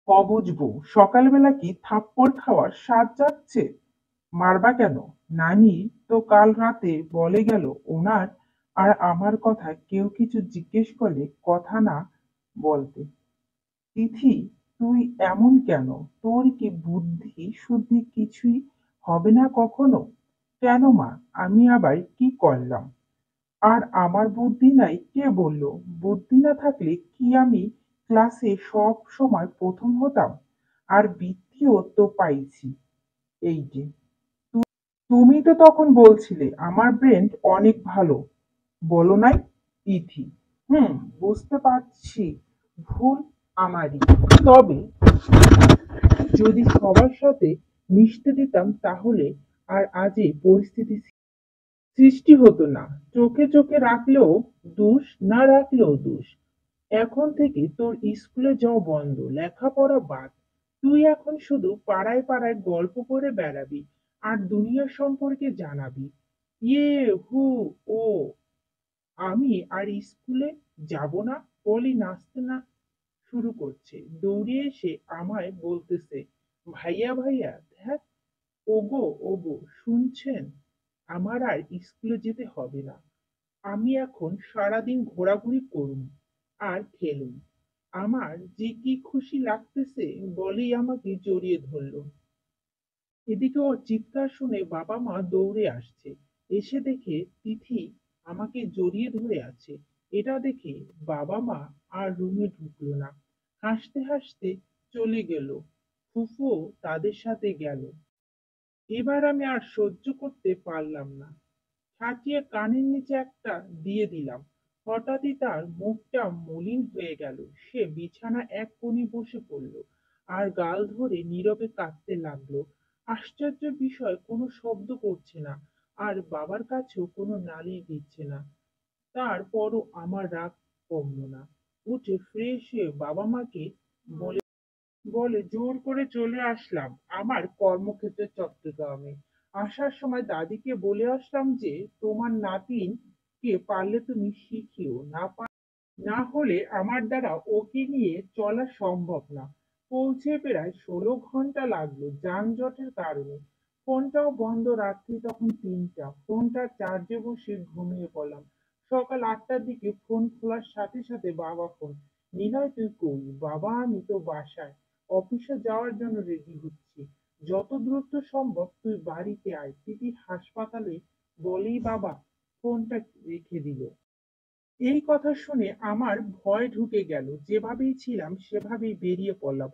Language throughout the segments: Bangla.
বুঝবো সকালবেলা কি থাপ্পড় খাওয়ার স্বাদ যাচ্ছে? মারবা কেন? নানি তো কাল রাতে বলে গেল ওনার আর আমার কথা কেউ কিছু জিজ্ঞেস করলে কথা না বলতে। তিথি, তুই এমন কেন? তোর কি বুদ্ধি শুদ্ধি কিছুই হবে না কখনো? কেন মা, আমি আবার কি করলাম? আর আমার বুদ্ধি নাই কে বলল? বুদ্ধি না থাকলে কি আমি ক্লাসে সব সময় প্রথম হতাম? আর বৃত্তিও তো পাইছি। এই যে, তুমি তো তখন বলছিলে আমার ব্রেন অনেক ভালো, বলো নাই? ইথি, হুম, বুঝতে পারছি, ভুল আমারই। তবে যদি সবার সাথে মিশতে দিতাম তাহলে আর আজ এই পরিস্থিতি সৃষ্টি হতো না। চোখে চোখে রাখলেও দোষ, না রাখলেও দোষ। এখন থেকে তোর স্কুলে যাওয়া বন্ধ, লেখাপড়া বাদ। তুই এখন শুধু পাড়ায় পাড়ায় গল্প করে বেড়াবি আর দুনিয়া সম্পর্কে জানাবি। ইয়ে, হু, ও। আমি আর স্কুলে যাব না বলি নাচতে না শুরু করছে। দৌড়ে এসে আমায় বলতেছে, ভাইয়া ভাইয়া দেখ, ওগো ওগো, শুনছেন? আমার আর স্কুলে যেতে হবে না। আমি এখন সারাদিন ঘোরাঘুরি করুম আর খেলুম। আমার যে কি খুশি লাগতেছে বলেই আমাকে জড়িয়ে ধরলো। এদিকে ওর চিৎকার শুনে বাবা মা দৌড়ে আসছে। এসে দেখে তিথি আমাকে জড়িয়ে ধরে আছে। এটা দেখে বাবা মা আর রুমে ঢুকলো না, হাসতে হাসতে চলে গেল। ফুফু তাদের সাথে গেল। এবার আমি আর সহ্য করতে পারলাম না, সাজিয়ে কানের নিচে একটা দিয়ে দিলাম। হঠাৎই তার মুখটা মলিন হয়ে গেল। সে বিছানা এক কোণে বসে পড়ল আর গাল ধরে নীরবে কাঁদতে লাগলো। আশ্চর্য বিষয়, কোনো শব্দ করছে না আর বাবার কাছেও কোনো নালিশ দিচ্ছে না। তারপরও আমার রাগ কমলো না। উঠে ফ্রেশ হয়ে বাবা মাকে বলে বলে জোর করে চলে আসলাম আমার কর্মক্ষেত্রে চট্টগ্রামে। আসার সময় দাদিকে বলে আসলাম যে তোমার নাতিন কে পারলে তুমি শিখিও, না হলে আমার দ্বারা ওকে নিয়ে চলা সম্ভব না। পৌঁছে প্রায় 16 ঘন্টা লাগলো যানজটের কারণে। ফোনটাও বন্ধ, রাত্রি তখন 3টা। ফোনটা চার্জে বসে ঘুমিয়ে পড়লাম। সকাল 8টার দিকে ফোন খোলার সাথে সাথে বাবা ফোন। নিলয়, তুই কই? বাবা, আমি তো বাসায়, অফিসে যাওয়ার জন্য রেডি হচ্ছি। যত দ্রুত সম্ভব তুই বাড়িতে আয়, তিথি হাসপাতালে, বলেই বাবা ফোনটা রেখে দিল। এই কথা শুনে আমার ভয় ঢুকে গেল। যেভাবেই ছিলাম সেভাবেই বেরিয়ে পড়লাম।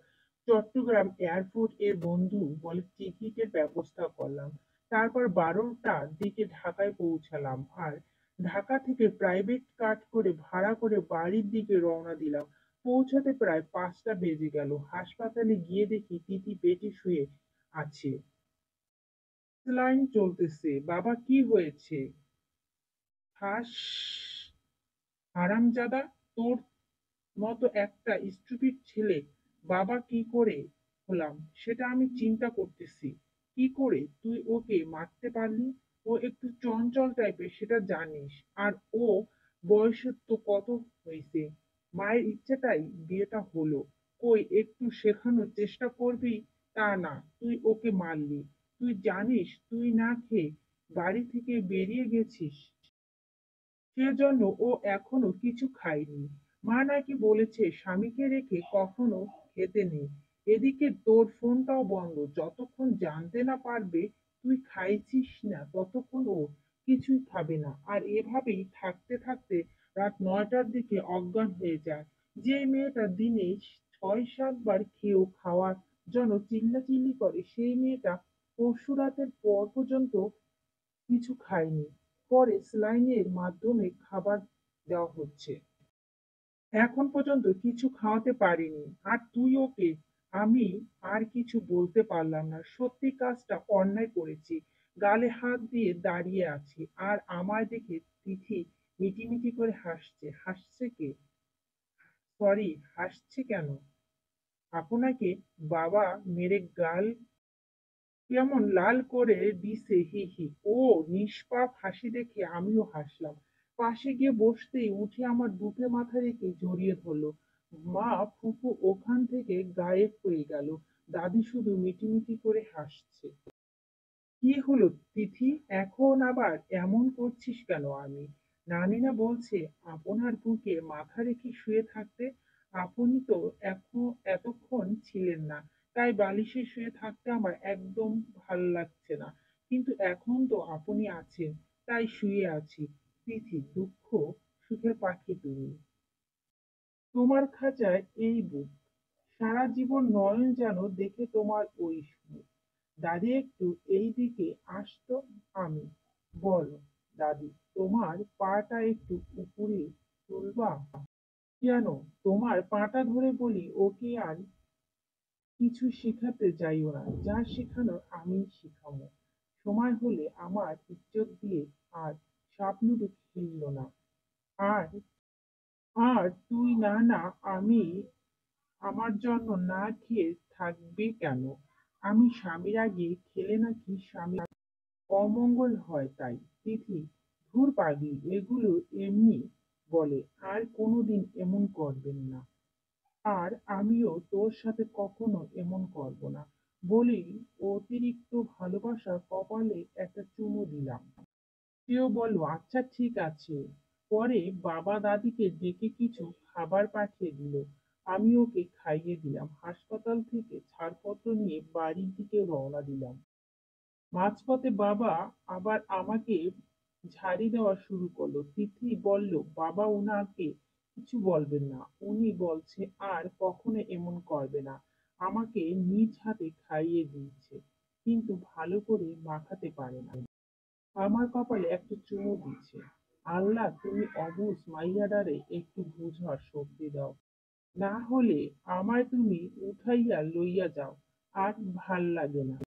চট্টগ্রাম এয়ারপোর্ট এর বন্ধু বলে টিকিটের ব্যবস্থা করলাম। তারপর 12টার দিকে ঢাকায় পৌঁছালাম আর ঢাকা থেকে প্রাইভেট কার করে ভাড়া করে বাড়ির দিকে রওনা দিলাম। পৌঁছাতে প্রায় 5টা বেজে গেল। হাসপাতালে গিয়ে দেখি তিথি বেডে শুয়ে আছে, স্যালাইন চলতেছে। বাবা, কি হয়েছে? হাস, হারামজাদা, তোর মতো একটা স্টুপিড ছেলে বাবা কি করে হলাম সেটা আমি চিন্তা করতেছি। কি করে তুই ওকে মারতে পারলি? ও একটু চঞ্চল টাইপের, সেটা জানিস। আর ও বয়সে তো কত হয়েছে, মায়ের ইচ্ছেটাই বিয়েটা হলো। কই একটু শেখানোর চেষ্টা করবি? তা না, তুই ওকে মারলি। তুই জানিস তুই না খেয়ে বাড়ি থেকে বেরিয়ে গেছিস, সেজন্য ও এখনো কিছু খায়নি। মা নাকি বলেছে স্বামীকে রেখে কখনো খেতে নেই। এদিকে তোর ফোনটাও বন্ধ, যতক্ষণ জানতে না পারবে তুই খাইছিস না ততক্ষণ ও কিছুই খাবে না। আর এভাবেই থাকতে থাকতে রাত 9টার দিকে অজ্ঞান হয়ে যায়। যে মেয়েটা দিনে 6-7 বার খেয়েও খাওয়ার জন্য চিল্লাচিল্লি করে, সেই মেয়েটা পরশু রাতের পর পর্যন্ত কিছু খায়নি। পরে স্যালাইনের মাধ্যমে খাবার দেওয়া হচ্ছে। এখন পর্যন্ত কিছু খাওয়াতে পারিনি। আর তুই ওকে? আমি আর কিছু বলতে পারলাম না। সত্যি কাজটা অন্যায় করেছি। গালে হাত দিয়ে দাঁড়িয়ে আছি আর আমায় দেখে তিথি মিটিমিটি করে হাসছে। হাসছে কে? সরি, হাসছে কেন? আপনাকে বাবা মেরে গাল কেমন লাল করে দিছে, হি হি। ও নিষ্পাপ হাসি দেখে আমিও হাসলাম। পাশে গিয়ে বসতেই উঠে আমার বুকে মাথা রেখে জড়িয়ে ধরলো। মা ফুপু ওখান থেকে গায়েব হয়ে গেল। দাদি শুধু মিটিমিটি করে হাসছে। কি হলো তিথি, এখন আবার এমন করছিস কেন? নানি না বলছে আপনার বুকে মাথা রেখে শুয়ে থাকতে? আপনি তো এখন এতক্ষণ ছিলেন না, তাই বালিশে শুয়ে থাকতে আমার একদম ভাল লাগছে না, কিন্তু এখন তো আপনি আছেন, তাই শুয়ে আছি। তিথি, দুঃখ সুখের পাখি তুমি। তোমার খাঁচায় এই বুক, সারা জীবন নয়ন যেন দেখে তোমার ওই সুখ। দাদি একটু এই দিকে আসতো। আমি, বলো দাদি, তোমার পাটা একটু উপরে তুলবা? কেন? তোমার পাটা ধরে বলি ওকে আর কিছু শেখাতে যাইও না, যা শেখানোর আমি শিখাবো। সময় হলে আমার ইজ্জত দিয়ে আর স্বপ্নটু খেলল না। আর আর তুই না না আমি আমার জন্য না খেয়ে থাকবে কেন? আমি স্বামীর আগে খেলে নাকি স্বামী অমঙ্গল হয় তাই। তিথি, ধুর পাগলি, এগুলো এমনি বলে, আর কোনোদিন এমন করবেন না। আর আমিও তোর সাথে কখনো এমন করব না। বলেই অতিরিক্ত ভালোবাসা কপালে একটা চুমু দিলাম। সেও বলল আচ্ছা ঠিক আছে। পরে বাবা দাদিকে ডেকে কিছু খাবার পাঠিয়ে দিল। আমি ওকে খাইয়ে দিলাম। হাসপাতাল থেকে ছাড়পত্র নিয়ে বাড়ির দিকে রওনা দিলাম। মাঝপথে বাবা আবার আমাকে ঝাড়ি দেওয়া শুরু করলো। তিথি বলল বাবা উনাকে কিছু বলবেন না, উনি বলছে আর কখনো এমন করবে না। আমাকে নিজ হাতে খাইয়ে দিয়েছে, কিন্তু ভালো করে মাখাতে পারে না। আমার কপালে একটা চুমু দিচ্ছে। আল্লাহ, তুমি অবুঝ মাইয়াডারে একটু বুঝার শক্তি দাও, না হলে আমায় তুমি উঠাইয়া লইয়া যাও, আর ভাল লাগে না।